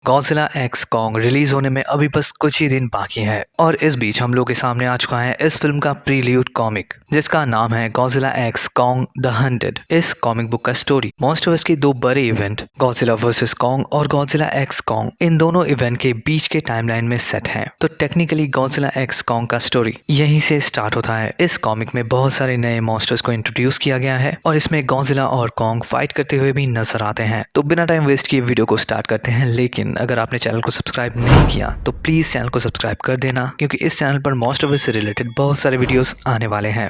Godzilla x Kong release होने में अभी बस कुछ ही दिन बाकी है और इस बीच हम लोग के सामने आ चुका है इस फिल्म का प्रील्यूड कॉमिक जिसका नाम है Godzilla x Kong the Hunted. इस कॉमिक बुक का स्टोरी मॉन्स्टरवर्स के दो बड़े इवेंट गॉडजिला वर्सेस कॉन्ग और गॉडजिला एक्स कॉन्ग इन दोनों इवेंट के बीच के टाइमलाइन में सेट है। तो टेक्निकली गॉडजिला एक्स कॉन्ग का स्टोरी यहीं से स्टार्ट होता है। इस कॉमिक में बहुत सारे नए मॉन्स्टर्स को इंट्रोड्यूस किया गया है और इसमें गॉडजिला और कॉन्ग फाइट करते हुए भी नजर आते हैं। तो बिना टाइम वेस्ट किए वीडियो को स्टार्ट करते हैं, लेकिन अगर आपने चैनल को सब्सक्राइब नहीं किया तो प्लीज चैनल को सब्सक्राइब कर देना, क्योंकि इस चैनल पर मॉन्स्टरवर्स से रिलेटेड बहुत सारे वीडियोस आने वाले हैं।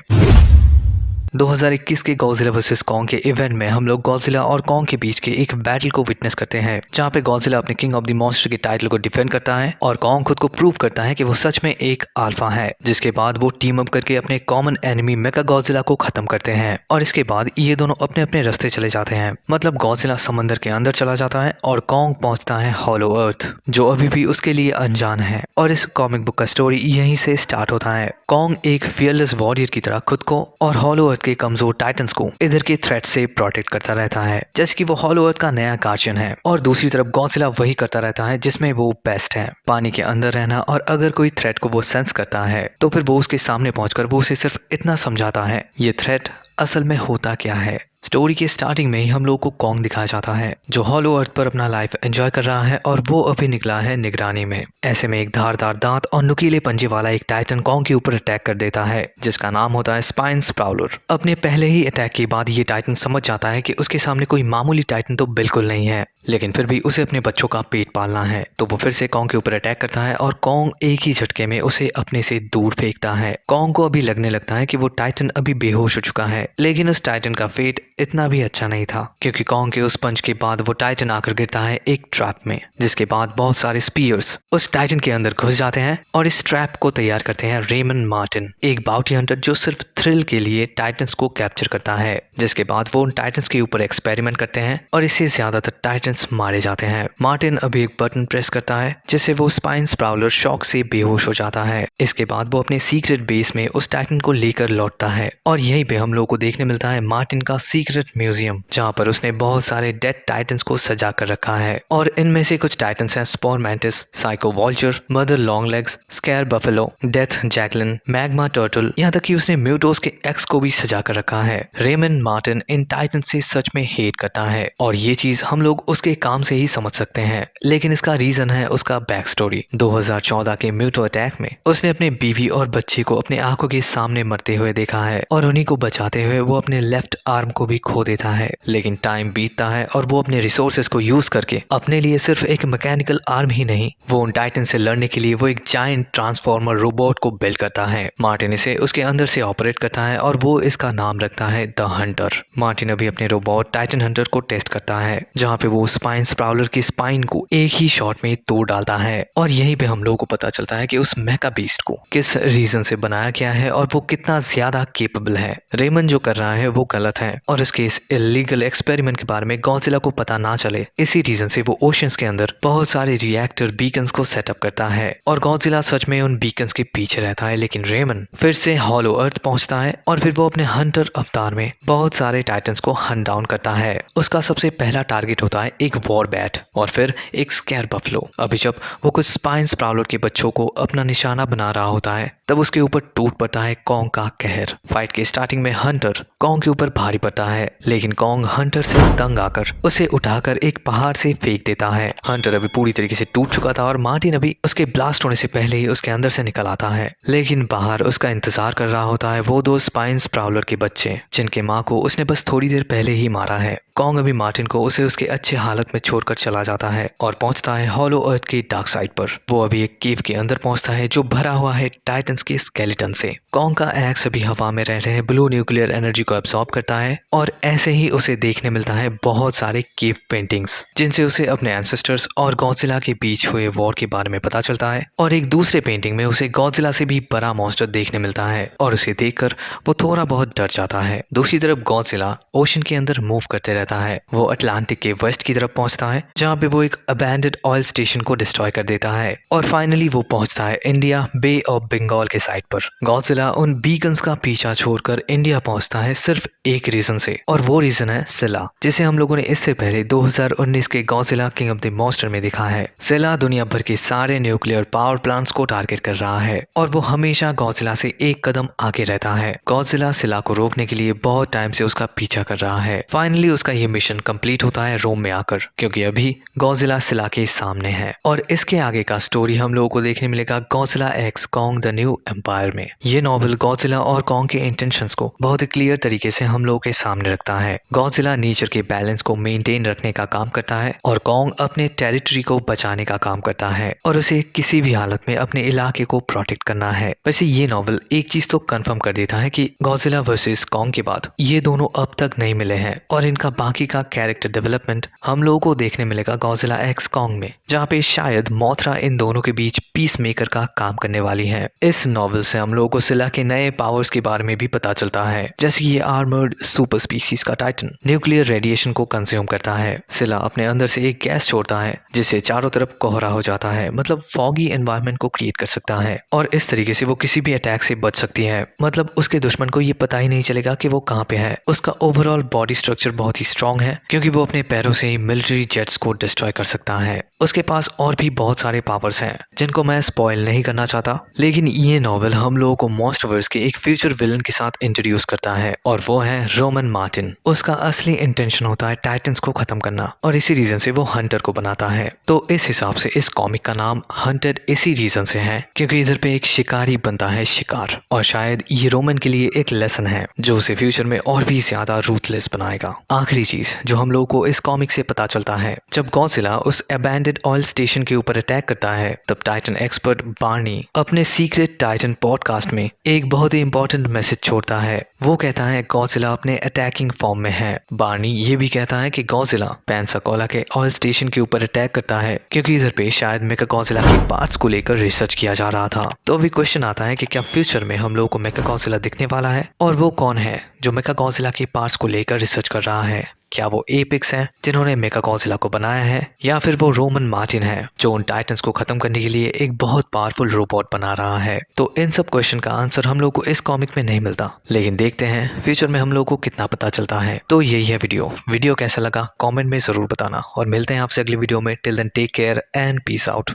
2021 के गॉडजिला वर्सेस कॉन्ग के इवेंट में हम लोग गॉडजिला और कॉन्ग के बीच के एक बैटल को विटनेस करते हैं, जहां पे गॉडजिला अपने किंग ऑफ द मॉन्स्टर के टाइटल को डिफेंड करता है और कॉन्ग खुद को प्रूव करता है कि वो सच में एक अल्फा है। जिसके बाद वो टीम अप करके अपने कॉमन एनिमी मेगा गॉडजिला को खत्म करते हैं और इसके बाद ये दोनों अपने अपने रास्ते चले जाते हैं। मतलब गॉडजिला समंदर के अंदर चला जाता है और कॉन्ग पहुंचता है हॉलो अर्थ, जो अभी भी उसके लिए अनजान है। और इस कॉमिक बुक का स्टोरी यहीं से स्टार्ट होता है। कॉन्ग एक फियरलेस वॉरियर की तरह खुद को और हॉलो अर्थ के कमजोर टाइटन्स को इधर के थ्रेट से प्रोटेक्ट करता रहता है, जैसे कि वो हॉलो अर्थ का नया गार्जियन है। और दूसरी तरफ गॉडजिला वही करता रहता है जिसमें वो बेस्ट है, पानी के अंदर रहना। और अगर कोई थ्रेट को वो सेंस करता है तो फिर वो उसके सामने पहुंचकर वो उसे सिर्फ इतना समझाता है ये थ्रेट असल में होता क्या है। स्टोरी के स्टार्टिंग में ही हम लोग को कॉन्ग दिखाया जाता है जो हॉलो अर्थ पर अपना लाइफ एंजॉय कर रहा है और वो अभी निकला है निगरानी में। ऐसे में एक धारदार दांत और नुकीले पंजे वाला एक टाइटन कॉन्ग के ऊपर अटैक कर देता है, जिसका नाम होता है स्पाइन स्प्राउलर। अपने पहले ही अटैक के बाद ये टाइटन समझ जाता है कि उसके सामने कोई मामूली टाइटन तो बिल्कुल नहीं है, लेकिन फिर भी उसे अपने बच्चों का पेट पालना है। तो वो फिर से कॉन्ग के ऊपर अटैक करता है और कॉन्ग एक ही झटके में उसे अपने से दूर फेंकता है। कॉन्ग को अभी लगने लगता है कि वो टाइटन अभी बेहोश हो चुका है, लेकिन उस टाइटन का फेट इतना भी अच्छा नहीं था, क्योंकि कॉन्ग के उस पंच के बाद वो टाइटन आकर गिरता है एक ट्रैप में, जिसके बाद बहुत सारे स्पीयर्स उस टाइटन के अंदर घुस जाते हैं और इस ट्रैप को तैयार करते हैं रेमन मार्टिन, एक बाउटी हंटर जो सिर्फ थ्रिल के लिए टाइटन्स को कैप्चर करता है। जिसके बाद वो उन टाइटन्स के ऊपर एक्सपेरिमेंट करते हैं और इससे ज्यादातर टाइटन्स मारे जाते हैं। मार्टिन अभी एक बटन प्रेस करता है जिससे वो स्पाइन स्प्राउलर शॉक से बेहोश हो जाता है। इसके बाद वो अपने सीक्रेट बेस में उस टाइटन को लेकर लौटता है और यहीं पे हम लोग को देखने मिलता है मार्टिन का सीक्रेट म्यूजियम, जहाँ पर उसने बहुत सारे डेड टाइटन्स को सजा कर रखा है। और इनमें से कुछ टाइटन्स हैं spore mantis, psycho vulture, mother long legs, square buffalo, death Jacqueline, magma turtle, यहाँ तक कि उसने म्यूटोस के एक्स को भी सजा कर रखा है। रेमन मार्टिन इन टाइटन से सच में हेट करता है और ये चीज हम लोग उसके काम से ही समझ सकते हैं, लेकिन इसका रीजन है उसका बैक स्टोरी। 2014 के म्यूटो अटैक में उसने अपने बीवी और बच्चे को अपने आंखों के सामने मरते हुए देखा है और उन्हीं को बचाते हुए वो अपने लेफ्ट आर्म को भी खो देता है। लेकिन टाइम बीतता है और वो अपने रिसोर्सेज को यूज करके अपने लिए सिर्फ एक मैकेनिकल आर्म ही नहीं, वो उन टाइटन से लड़ने के लिए वो एक जायंट ट्रांसफॉर्मर रोबोट को बिल्ड करता है। मार्टिन इसे उसके अंदर से ऑपरेट करता है और वो इसका नाम रखता है द हंटर। मार्टिन अभी अपने रोबोट टाइटन हंटर को टेस्ट करता है, जहाँ पे वो स्पाइन स्प्राउलर की स्पाइन को एक ही शॉट में तोड़ डालता है। और यहीं पे हम लोगों को पता चलता है कि उस मेगा बीस्ट को किस रीजन से बनाया गया है और वो कितना ज्यादा केपेबल है। रेमन जो कर रहा है वो गलत है और इसके इस इलीगल एक्सपेरिमेंट के बारे में गॉडजिला को पता ना चले, इसी रीजन से वो ओशंस के अंदर बहुत सारे रिएक्टर बीकन्स को सेटअप करता है और गॉडजिला सच में उन बीकन्स के पीछे रहता है। लेकिन रेमन फिर से हॉलो अर्थ पहुंचता है और फिर वो अपने हंटर अवतार में बहुत सारे टाइटन्स को हंट डाउन करता है। उसका सबसे पहला टारगेट होता है एक वॉर बैट और फिर एक स्केयर बफलो। अभी जब वो कुछ स्पाइन स्प्राउलर के बच्चों को अपना निशाना बना रहा होता है तब उसके ऊपर टूट पड़ता है कॉन्ग का कहर। फाइट के स्टार्टिंग में हंटर कॉन्ग के ऊपर भारी पड़ता है, लेकिन कॉन्ग हंटर से तंग आकर उसे उठाकर एक पहाड़ से फेंक देता है। हंटर अभी पूरी तरीके से टूट चुका था और मार्टिन अभी उसके ब्लास्ट होने से पहले ही उसके अंदर से निकल आता है, लेकिन बाहर उसका इंतजार कर रहा होता है वो दो स्पाइन स्प्राउलर के बच्चे, जिनके माँ को उसने बस थोड़ी देर पहले ही मारा है। कॉन्ग अभी मार्टिन को उसे उसके अच्छे हालत में छोड़कर चला जाता है और पहुंचता है हॉलो अर्थ के डार्क साइड पर। वो अभी एक केव के अंदर पहुंचता है जो भरा हुआ है टाइटन्स के स्केलेटन से। कॉन्ग का एक्स अभी हवा में रह रहे ब्लू न्यूक्लियर एनर्जी को एब्सॉर्ब करता है और ऐसे ही उसे देखने मिलता है बहुत सारे केव पेंटिंग्स, जिनसे उसे अपने एंसेस्टर्स और गॉडजिला के बीच हुए वॉर के बारे में पता चलता है। और एक दूसरे पेंटिंग में उसे गॉडजिला से भी बड़ा मॉन्स्टर देखने मिलता है और उसे देखकर वो थोड़ा बहुत डर जाता है। दूसरी तरफ गॉडजिला ओशन के अंदर मूव करते रहता है। वो अटलांटिक के वेस्ट की तरफ पहुंचता है, जहाँ पे वो एक अबैंडेड ऑयल स्टेशन को डिस्ट्रॉय कर देता है और फाइनली वो पहुंचता है India bay of Bengal wall के साइड पर। गॉडजिला उन बीकन्स का पीछा छोड़कर इंडिया पहुंचता है सिर्फ एक रीजन से, और वो रीजन है सिला, जिसे हम लोगों ने इससे पहले 2019 के Godzilla king of the monster में देखा है। सिला दुनिया भर के सारे न्यूक्लियर पावर प्लांट्स को टारगेट कर रहा है और वो हमेशा गॉडजिला से एक कदम आगे रहता है। गॉडजिला सिला को रोकने के लिए बहुत टाइम से उसका पीछा कर रहा है। फाइनली उसका ये मिशन कंप्लीट होता है रोम में आकर, क्योंकि अभी गॉडजिला सिला के सामने है। और इसके आगे का स्टोरी हम लोगों को देखने मिलेगा Godzilla x Kong the new empire में। ये नॉवल गॉडजिला और कॉन्ग के इंटेंशंस को बहुत ही क्लियर तरीके से हम लोगों के सामने रखता है। गॉडजिला नेचर के बैलेंस को मेंटेन रखने का काम करता है और कॉन्ग अपने टेरिटरी को बचाने का काम करता है और उसे किसी भी हालत में अपने इलाके को प्रोटेक्ट करना है। वैसे ये नॉवल एक चीज तो कंफर्म कर देता है कि गॉडजिला वर्सेस कॉन्ग के बाद ये दोनों अब तक नहीं मिले हैं और इनका बाकी का कैरेक्टर डेवलपमेंट हम लोगों को देखने मिलेगा गॉडजिला एक्स कॉन्ग में, जहाँ पे शायद मोथरा इन दोनों के बीच पीस मेकर का काम करने वाली है। इस नॉवल से हम लोगों को सिला के नए पावर्स के बारे में भी पता चलता है, जैसे ये आर्मर्ड सुपर स्पीसीज का टाइटन न्यूक्लियर रेडिएशन को कंज्यूम करता है। सिला अपने अंदर से एक गैस छोड़ता है जिससे चारों तरफ कोहरा हो जाता है, मतलब फॉगी एनवायरनमेंट को क्रिएट कर सकता है और इस तरीके से वो किसी भी अटैक से बच सकती है। मतलब उसके दुश्मन को ये पता ही नहीं चलेगा कि वो कहाँ पे है। उसका ओवरऑल बॉडी स्ट्रक्चर बहुत ही स्ट्रॉन्ग है क्योंकि वो अपने पैरों से ही मिलिट्री जेट्स को डिस्ट्रॉय कर सकता है। उसके पास और भी बहुत सारे पावर्स हैं जिनको मैं स्पॉइल नहीं करना चाहता, लेकिन ये नॉवल हम लोगों को मॉन्स्टरवर्स के एक फ्यूचर विलन के साथ इंट्रोड्यूस करता है और वो है रोमन मार्टिन। उसका असली इंटेंशन होता है टाइटन्स को खत्म करना और इसी रीजन से वो हंटर को बनाता है। तो इस हिसाब से इस कॉमिक का नाम हंटेड इसी रीजन से है क्योंकि इधर पे एक शिकारी बनता है शिकार, और शायद ये रोमन के लिए एक लेसन है जो उसे फ्यूचर में और भी ज्यादा रूथलेस बनाएगा। आखिरी चीज जो हम लोगों को इस कॉमिक से पता चलता है, जब गॉडजिला उस अबैंडेड ऑयल स्टेशन के ऊपर अटैक करता है तब टाइटन एक्सपर्ट बार्नी अपने सीक्रेट टाइटन पॉडकास्ट में एक बहुत ही इंपॉर्टेंट मैसेज छोड़ता है। वो कहता है गॉडजिला अपने अटैकिंग फॉर्म में है। बार्नी ये भी कहता है कि गॉडजिला पेंसाकोला के ऑयल स्टेशन के ऊपर अटैक करता है क्योंकि इधर पे शायद मेकागॉडजिला के पार्ट्स को लेकर रिसर्च किया जा रहा था। तो अभी क्वेश्चन आता है कि क्या फ्यूचर में हम लोगों को मेकागॉडजिला दिखने वाला है, और वो कौन है जो मेकागॉडजिला के पार्ट्स को लेकर रिसर्च कर रहा है? क्या वो एपिक्स हैं जिन्होंने मेकागॉडजिला को बनाया है, या फिर वो रोमन मार्टिन है जो उन टाइटन्स को खत्म करने के लिए एक बहुत पावरफुल रोबोट बना रहा है? तो इन सब क्वेश्चन का आंसर हम लोग को इस कॉमिक में नहीं मिलता, लेकिन देखते हैं फ्यूचर में हम लोग को कितना पता चलता है। तो यही है वीडियो कैसा लगा कॉमेंट में जरूर बताना और मिलते हैं आपसे अगली वीडियो में। Till then take care and peace out.